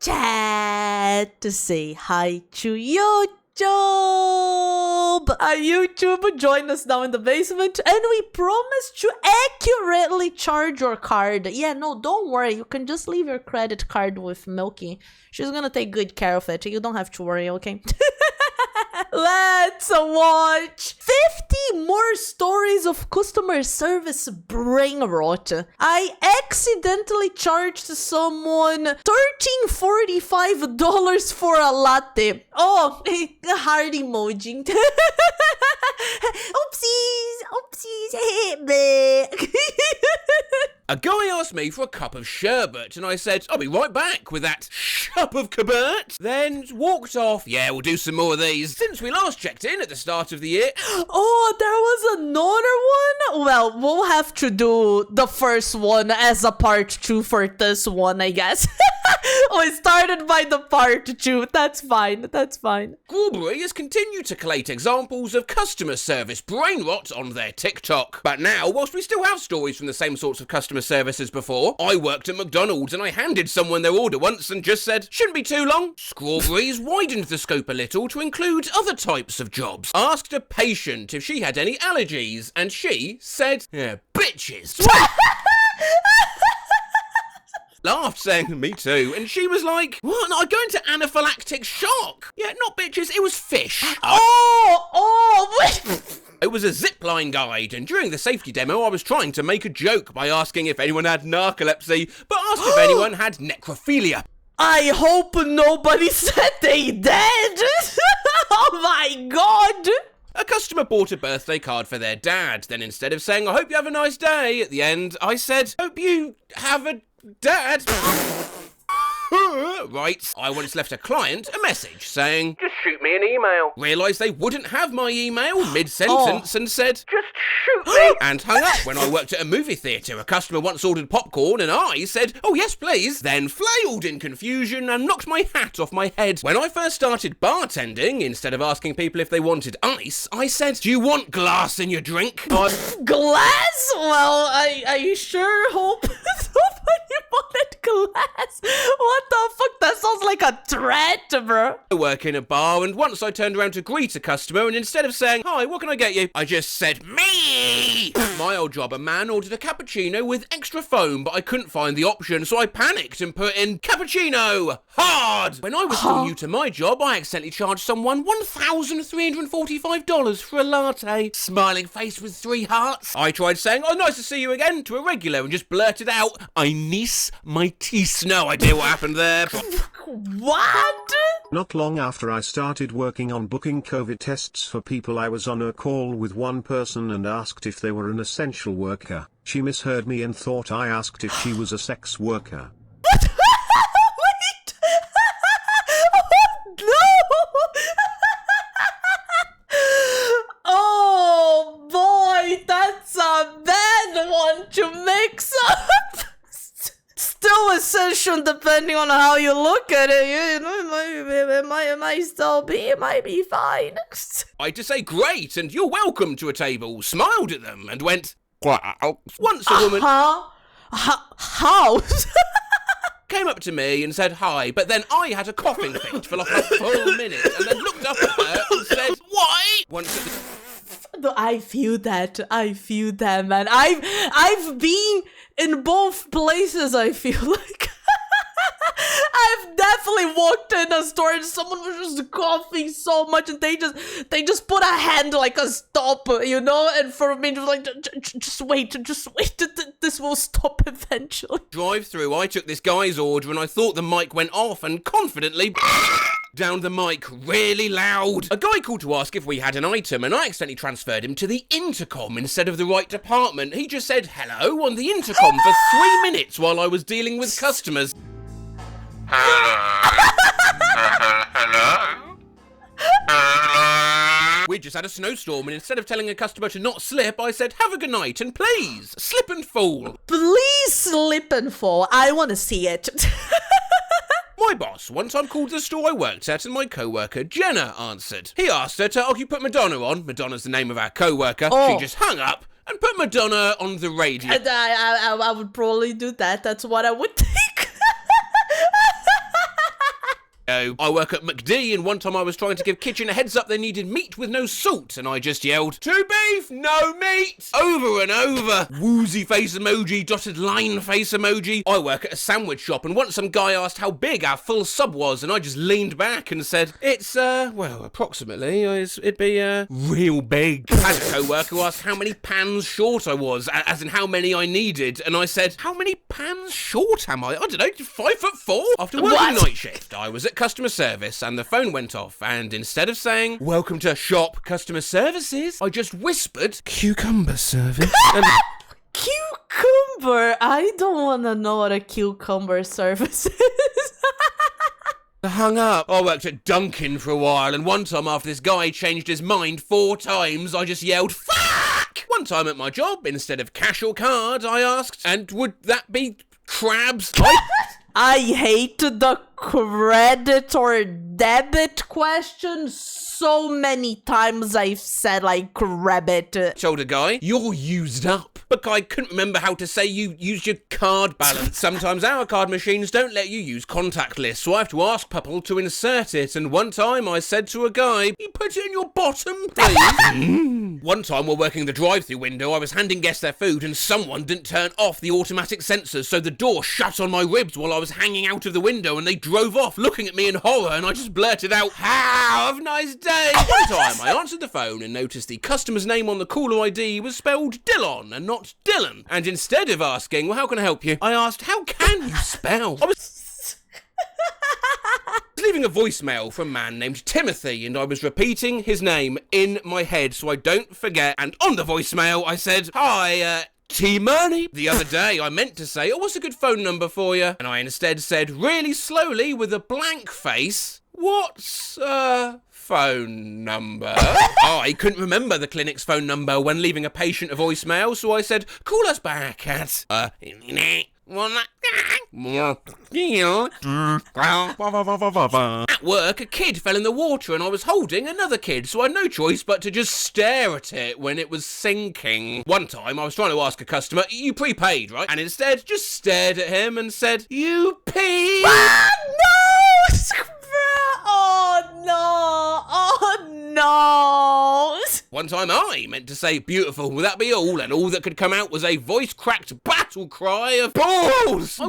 chat to say hi to YouTube. YouTube, join us down in the basement, and we promise to accurately charge your card. Yeah, no, don't worry. You can just leave your credit card with Milky. She's gonna take good care of it. You don't have to worry, okay? Let's watch 50 more stories of customer service brainrot. I accidentally charged someone $13.45 for a latte. Oh, heart emoji. Oopsies. A guy asked me for a cup of sherbet, and I said, I'll be right back with that cup of kabert. Then walked off. Yeah, we'll do some more of these. Since we last checked in at the start of the year. Oh, there was another one? Well, we'll have to do the first one as a part 2 for this one, I guess. We started by the part 2. That's fine. Strawberry has continued to collate examples of customer service brainrot on their TikTok. But now, whilst we still have stories from the same sorts of customer service as before, I worked at McDonald's and I handed someone their order once and just said, shouldn't be too long. Strawberry's widened the scope a little to include other types of jobs. Asked a patient if she had any allergies, and she said, yeah, bitches. Laughed, saying, me too, and she was like, what? No, I go into anaphylactic shock. Yeah, not bitches, it was fish. It was a zipline guide, and during the safety demo, I was trying to make a joke by asking if anyone had narcolepsy, but asked if anyone had necrophilia. I hope nobody said they did. Oh my god. A customer bought a birthday card for their dad. Then instead of saying, I hope you have a nice day, at the end, I said, hope you have a dad. Right, I once left a client a message saying, just shoot me an email. Realised they wouldn't have my email mid-sentence and said, just shoot me. And hung up. When I worked at a movie theatre, a customer once ordered popcorn and I said, oh yes please, then flailed in confusion and knocked my hat off my head. When I first started bartending, instead of asking people if they wanted ice, I said, do you want glass in your drink? Glass? Well, I sure hope somebody wanted glass. What the fuck? That sounds like a threat, bro. I work in a bar, and once I turned around to greet a customer, and instead of saying, hi, what can I get you? I just said, me! My old job, a man ordered a cappuccino with extra foam, but I couldn't find the option, so I panicked and put in cappuccino hard. When I was still new to my job, I accidentally charged someone $1,345 for a latte. Smiling face with 3 hearts. I tried saying, oh, nice to see you again, to a regular, and just blurted out, I niece my teeth. No idea what happened there. What? Not long after I started working on booking COVID tests for people, I was on a call with one person and asked if they were an essential worker. She misheard me and thought I asked if she was a sex worker. What? Wait! No! Oh boy, that's a bad one to mix up! Still essential depending on how you look at it. You know, it might still be, it might be fine. I had to say great and you're welcome to a table, smiled at them and went, wow. Once a woman how? came up to me and said hi, but then I had a coughing fit for like a full minute and then looked up at her and said, why? I feel that, man. I've been in both places, I feel like. I've definitely walked in a store and someone was just coughing so much and they just put a hand like a stop, you know, and for me just like, just wait, this will stop eventually. Drive through, I took this guy's order and I thought the mic went off and confidently down the mic really loud. A guy called to ask if we had an item and I accidentally transferred him to the intercom instead of the right department. He just said hello on the intercom for 3 minutes while I was dealing with customers. Hello? We just had a snowstorm and instead of telling a customer to not slip, I said, have a good night and please, slip and fall. Please slip and fall. I want to see it. My boss one time called the store I worked at and my co-worker Jenna answered. He asked her to, you put Madonna on. Madonna's the name of our co-worker. Oh. She just hung up and put Madonna on the radio. I would probably do that. That's what I would think. go. I work at McD, and one time I was trying to give kitchen a heads up they needed meat with no salt, and I just yelled, 2 beef, no meat, over and over. Woozy face emoji, dotted line face emoji. I work at a sandwich shop, and once some guy asked how big our full sub was, and I just leaned back and said, it's, well, approximately, it'd be, real big. I had a co-worker who asked how many pans short I was, as in how many I needed, and I said, how many pans short am I? I don't know, 5'4"? After working night shift, I was at customer service, and the phone went off, and instead of saying, welcome to shop customer services, I just whispered, cucumber service, and... Cucumber? I don't want to know what a cucumber service is. I hung up. I worked at Dunkin' for a while, and one time after this guy changed his mind 4 times, I just yelled, fuck! One time at my job, instead of cash or card, I asked, and would that be crabs? I hate the credit or debit question. So many times I've said like rabbit. Told a guy, you're used up. But I couldn't remember how to say you used your card balance. Sometimes our card machines don't let you use contactless, so I have to ask people to insert it. And one time I said to a guy, you put it in your bottom, please? One time while working the drive-thru window, I was handing guests their food and someone didn't turn off the automatic sensors, so the door shut on my ribs while I was hanging out of the window, and they drove off looking at me in horror, and I just blurted out, have a nice day. One time I answered the phone and noticed the customer's name on the caller ID was spelled Dillon and not Dylan. And instead of asking, well, how can I help you? I asked, how can you spell? I was leaving a voicemail from a man named Timothy, and I was repeating his name in my head so I don't forget. And on the voicemail, I said, hi, T-Money. The other day, I meant to say, oh, what's a good phone number for you? And I instead said, really slowly with a blank face, what's, phone number? I couldn't remember the clinic's phone number when leaving a patient a voicemail, so I said, call us back at, At work, a kid fell in the water and I was holding another kid, so I had no choice but to just stare at it when it was sinking. One time I was trying to ask a customer, you prepaid, right? And instead just stared at him and said, you peed? No! Oh no! Oh no! One time I meant to say beautiful, will that be all? And all that could come out was a voice-cracked battle cry of balls!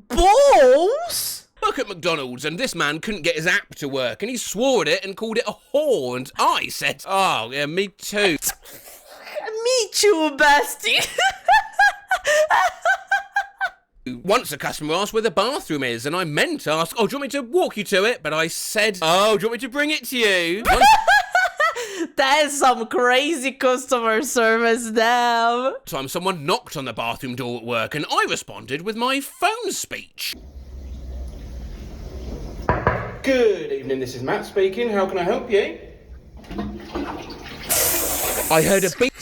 Balls? Work at McDonald's, and this man couldn't get his app to work, and he swore at it and called it a whore, and I said, oh, yeah, me too. Me too, bestie. Once a customer asked where the bathroom is, and I meant to ask, oh, do you want me to walk you to it? But I said, oh, do you want me to bring it to you? That is some crazy customer service, damn. Time someone knocked on the bathroom door at work, and I responded with my phone speech. Good evening, this is Matt speaking. How can I help you? I heard a beep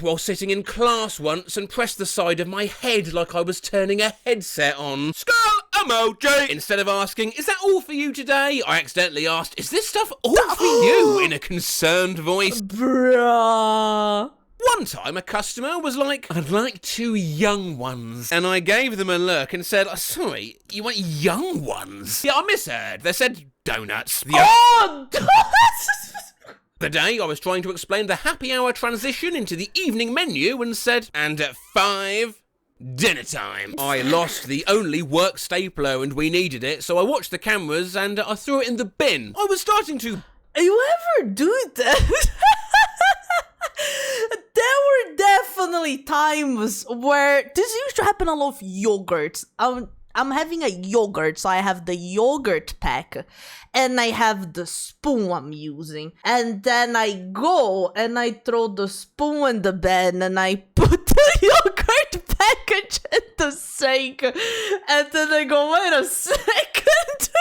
while sitting in class once and pressed the side of my head like I was turning a headset on. Skull emoji! Instead of asking, is that all for you today? I accidentally asked, is this stuff all for you? In a concerned voice. Bruh. One time a customer was like, I'd like 2 young ones. And I gave them a look and said, oh, sorry, you want young ones? Yeah, I misheard. They said donuts. The day I was trying to explain the happy hour transition into the evening menu and said, and at 5, dinner time. I lost the only work stapler and we needed it, so I watched the cameras and I threw it in the bin. I was starting to... You ever do that? There were definitely times where this used to happen a lot of yogurts. I'm having a yogurt, so I have the yogurt pack and I have the spoon I'm using. And then I go and I throw the spoon in the bin and I put the yogurt package in the sink. And then I go, wait a second.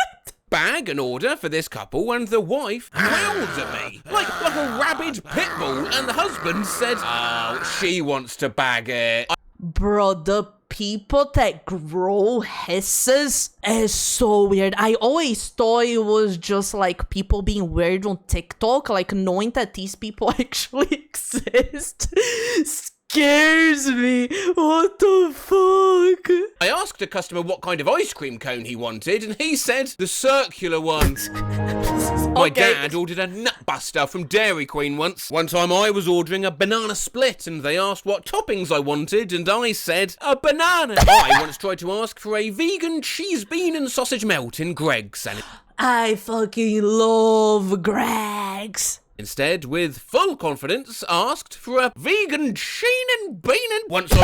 Bag an order for this couple and the wife wailed at me like a rabid pit bull, and the husband said, oh, she wants to bag it. Bro, the people that grow hisses is so weird. I always thought it was just like people being weird on TikTok, like knowing that these people actually exist scares me. What the fuck? I asked a customer what kind of ice cream cone he wanted, and he said the circular one. My dad ordered a nutbuster from Dairy Queen once. One time I was ordering a banana split, and they asked what toppings I wanted, and I said a banana. I once tried to ask for a vegan cheese bean and sausage melt in Greg's, and I fucking love Greg's. instead, with full confidence, asked for a vegan sheen and bean and once I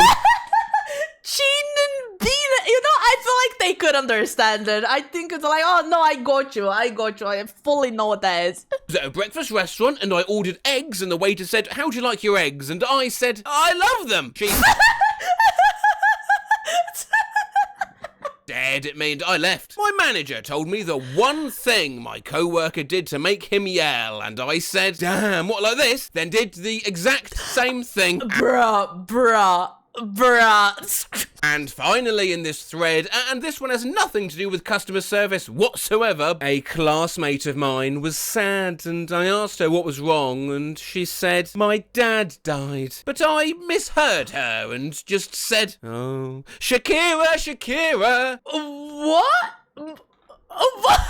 Gene and Bean, I feel like they could understand it. I think it's like, oh no, I got you. I fully know what that is. was at a breakfast restaurant and I ordered eggs and the waiter said, "How do you like your eggs?" And I said, "I love them." She stared at me and I left. My manager told me the one thing my co-worker did to make him yell, and I said, "Damn, what, like this?" Then did the exact same thing. Bruh. And finally in this thread, and this one has nothing to do with customer service whatsoever, a classmate of mine was sad and I asked her what was wrong and she said, "My dad died." But I misheard her and just said, "Oh, Shakira." What? What?